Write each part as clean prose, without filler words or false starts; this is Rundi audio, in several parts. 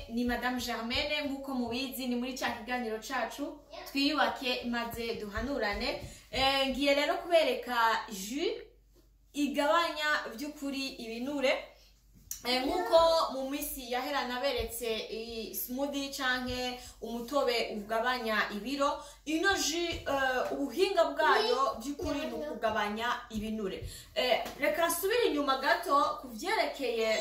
Ni Madame Germaine nk'uko mubizi ni muri cya kiganiro cacu twiyubake maze duhanurane. Ngiye rero kubereka jus igabanya by'ukuri ibinure nk'uko mu minsi yahera naberetse smoothie canke umutobe ugabanya ibiro. Ino jus ubuhinga bwayo by'ukuri ni ukugabanya ibinure. Reka nsubire inyuma gato kuvyerekeye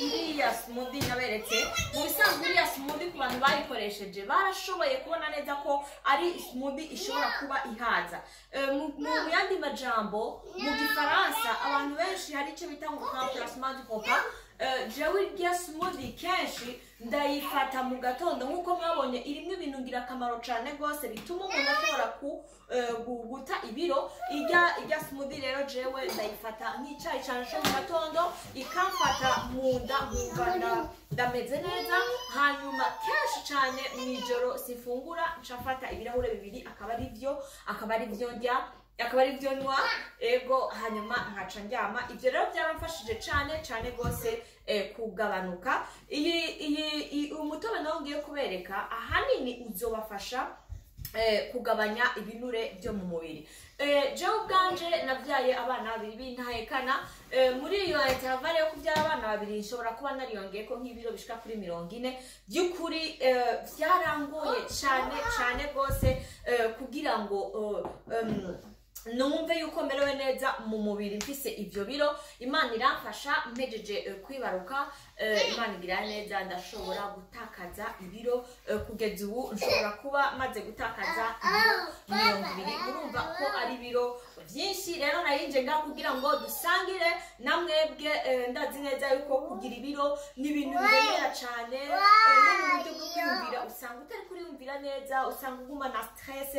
iriya smoothie naberetse. Mu bisanzwe iriya smoothie ku bantu bayikoresheje barashoboye kubona neza ko ari smoothie ishobora kuba ihaza. Mu yandi majambo mu gifaransa abantu benshi hari icyo bita ngo remplacement du repas. Jewe irya smoothie kenshi ndayifata mu gatondo nk'uko mwabonye irimwe ibintu ngirakamaro cane gose bituma umuntu ashobora guta ibiro. Irya smoothie rero jewe ndayifata nk'icayi cane cyo mu gatondo ikamfata mu nda nkumva ndameze neza. Hanyuma kenshi cane mw'ijoro sifungura ncafata ibirahure bibiri akaba ari vyo ndya akaba ari byo nywa ego hanyuma nkaca ndyama. Ivyo rero byaramfashije cane gose kugabanuka. Iyi umutobe nawo ngiye kubereka ahanini uzobafasha kugabanya ibinure byo mu mubiri. Jewe ubwanje navyaye abana babiri b'intahekana. Muri iyo intervalle yo kuvyara abana babiri nshobora kuba nariyongeyeko nk'ibiro bishika kuri 40. By'ukuri vyarangoye cane gose kugira ngo numve yuko merewe neza mu mubiri mfise ivyo biro. Imana iramfasha mpejeje kwibaruka. Imana igira neza ndashobora gutakaza ibiro. Kugeza ubu nshobora kuba maze gutakaza ibiro 20. Urumva ko ari biro vyinshi. Rero narinje nga kugira ngo dusangire namwebwe. Ndazi neza yuko kugira ibiro ni ibintu biremera cane. No mu buryo bwo kwiyumvira usanga utari kuriyumvira neza, usanga uguma na stress.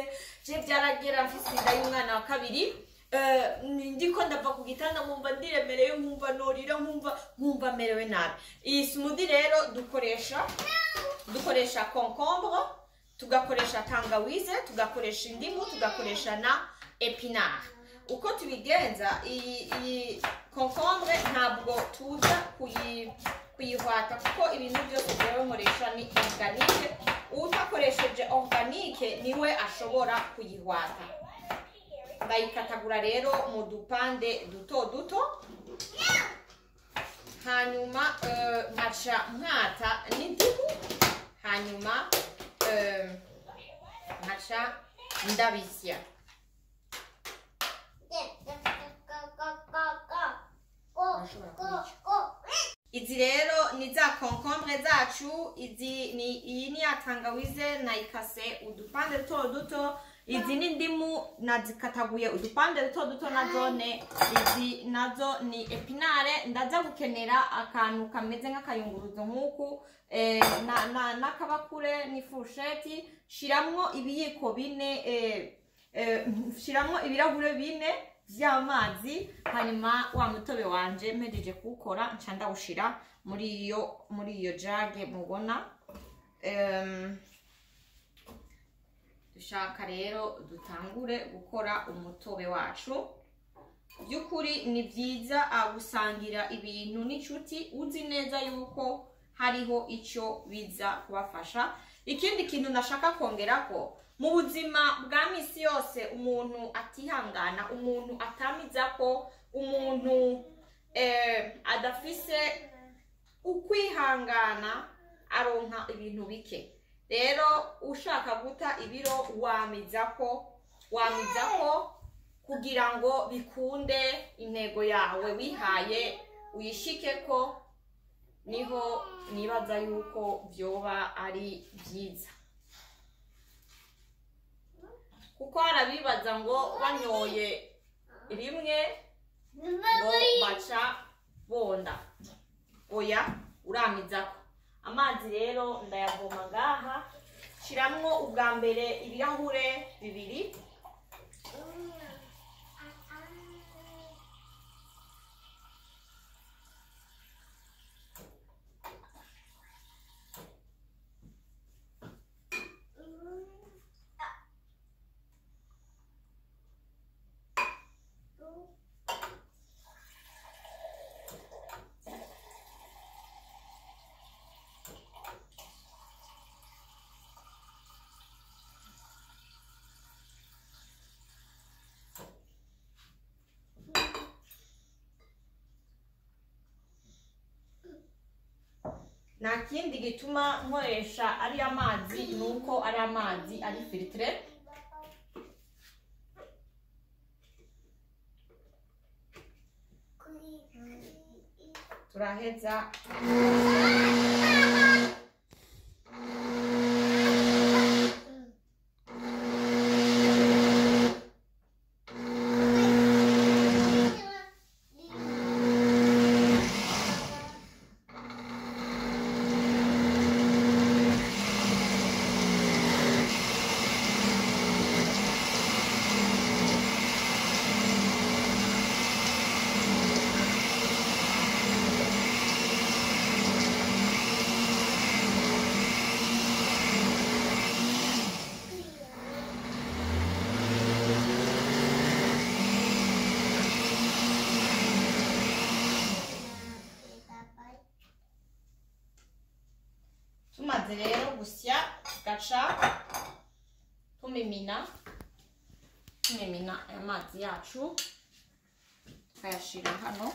Je byaragera mfise inda y'umwana wa kabiri. Ndiko ndava ku gitanda nkumva ndiremereye, nkumva norira, nkumva merewe nabi. Iyi smoothie rero dukoresha concombre, tugakoresha tangawize, tugakoresha indimu, tugakoresha na epinard. Uko tubigenza iyi concombre ntabwo tuza kuyihwata kuko ibintu byose byewe nkoresha ni organique. Utakoresheje organique niwe ashobora kuyihwata. Ndayikatagura rero mu dupande duto hanyuma nkaca nkata n'indimu hanyuma nkaca ndabisya. Izi rero ni za concombre zacu. Iyi ni ya tangawize nayikase udupande duto. Izi ni indimu nazikataguye udupande duto nazone. Izi nazo ni epinare. Ndaza gukenera akantu kameze nk'akayunguruzo nk'uku n'akabakure n'ifurusheti. Shiramwo ibiyiko 4, shiramwo ibirahure 4 vy'amazi. Hanyuma wa mutobe wanje mpejeje kuwukora nca ndawushira muri iyo jage mubona. Dushaka rero dutangure gukora umutobe wacu. By'ukuri ni byiza gusangira ibintu n'inshuti uzi neza yuko hariho icyo biza kubafasha. Ikindi kintu ndashaka kongera ko mu buzima bwa misi yose umuntu atihangana, umuntu atamiza ko, umuntu adafise ukwihangana aronka ibintu bike. Rero ushaka guta ibiro wamizako kugira ngo bikunde intego yawe wihaye uyishikeko, niho nibaza yuko vyoba ari byiza. Kuko harabibaza ngo banyoye rimwe ngo baca bonda. Oya, uramizako. Amazi rero ndayavoma ngaha. Shiramwo ubwa mbere ibirahure 2. nta kindi gituma nkoresha ariya mazi nuko ari amazi ari filtre. Turaheza tumaze rero gusya gaca tumimina amazi yacu tukayashira hano.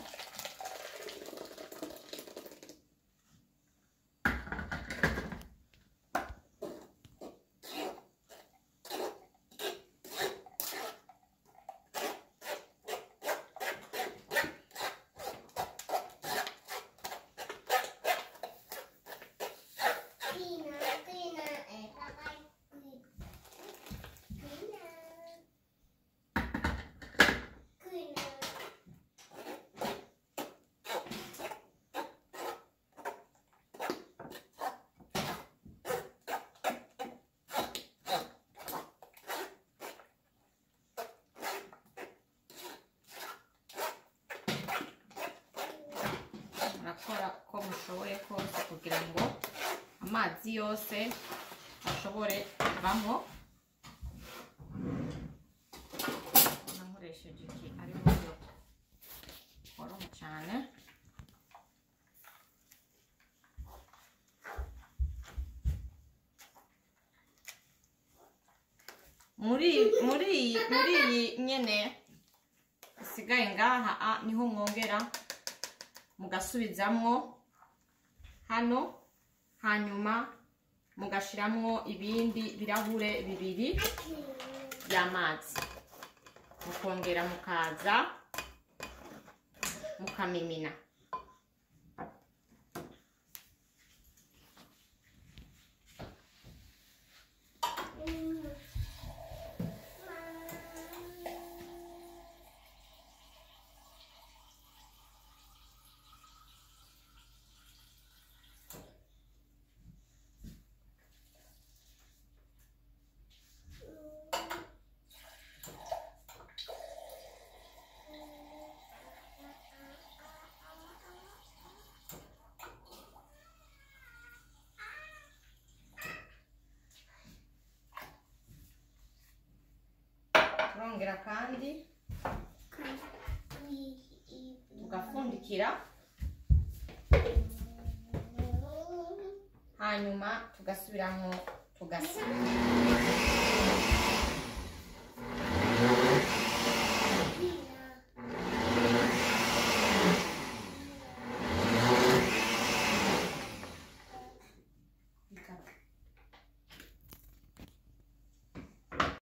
Murakora ko mushoboye kose kugira ngo amazi yose ashobore kuvamo. Nkoresheje iki ari buryo koroha cyane. Muri iyi nyene isigaye ngaha niho mwongera mugasubizamwo hano, hanyuma mugashiramwo ibindi birahure bibiri by'amazi, mukongera mukaza mukamimina. Turongera kandi tugafundikira, hanyuma tugasubiramo tugasiga.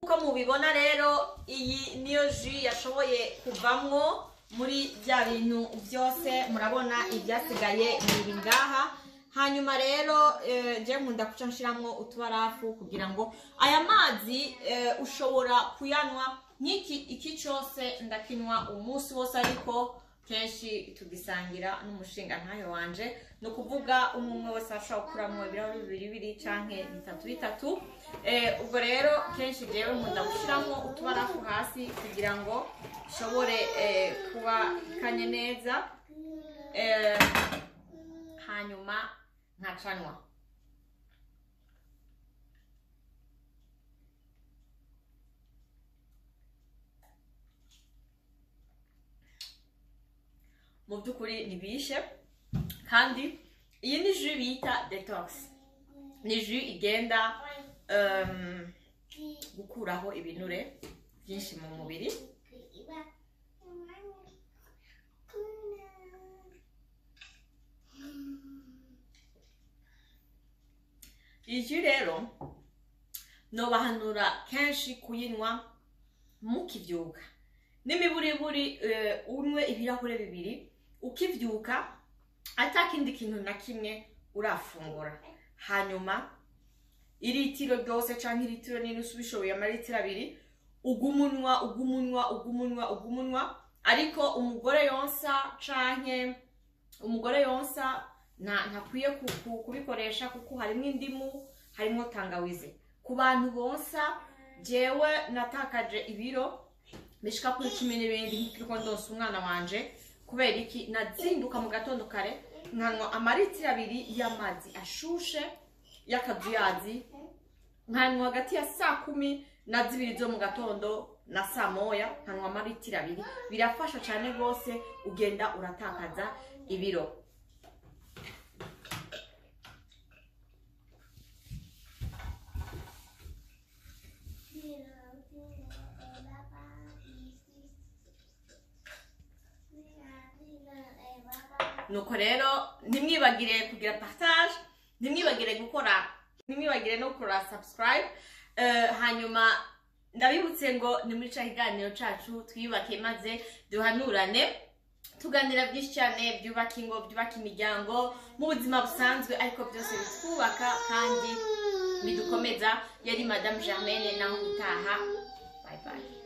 Uko mubibona rero iyi niyo jus yashoboye kuvamwo muri bya bintu byose. Murabona ibyasigaye ni ngaha. Hanyuma rero je nkunda kuca nshiramwo utubarafu kugira ngo aya mazi ushobora kuyanwa iki cyose ndakinwa umunsi wose, ariko kenshi tugisangira n'umushinga ntayo wanje, no kuvuga umwe wese ashobora kuramwo ibirahuri bibiri canke bitatu. Ubwo rero kenshi jewe nkunda gushiramwo utubarafu hasi kugira ngo ishobore kuba ikanye neza, hanyuma nkacanwa. Mu by'ukuri ntibishe, kandi iyi ni jus bita detox. Ni jus igenda gukuraho ibinure byinshi mu mubiri. iyi rero nobahanura kenshi kuyinywa mukivyuka n'imiburiburi unwe ibirahure bibiri ukivyuka atakindi kintu na kimwe urafungura hanyuma iritiro ryose canke iritiro n'inusu bishoboye amaritiro abiri ugumunwa ariko umugore yonsa canke umugore yonsa ntakwiye kubikoresha kuko harimo indimu harimo tangawizi ku bantu bonsa jewe natakaje ibiro bishika kuri 10 n'ibindi nk'uko ndonsa umwana wanje kubera iki nazinduka mu gatondo kare nkanywa amaritiro abiri y'amazi ashushe y'akazuyazi nkanywa hagati ya saa 10 na 2 zo mu gatondo na saa moya nkanywa amaritiro abiri birafasha cyane rwose ugenda uratakaza ibiro. Nuko rero ntimwibagire kugira partage, ntimwibagire no gukora subscribe, hanyuma ndabibutse ngo ni muri kiganiro cacu twiyubake maze duhanurane tuganira byinshi cyane byubaka ingo byubaka imiryango mu buzima busanzwe ariko byose bitwubaka kandi bidukomeza. Yari Madame Germaine naho utaha. Bye bye.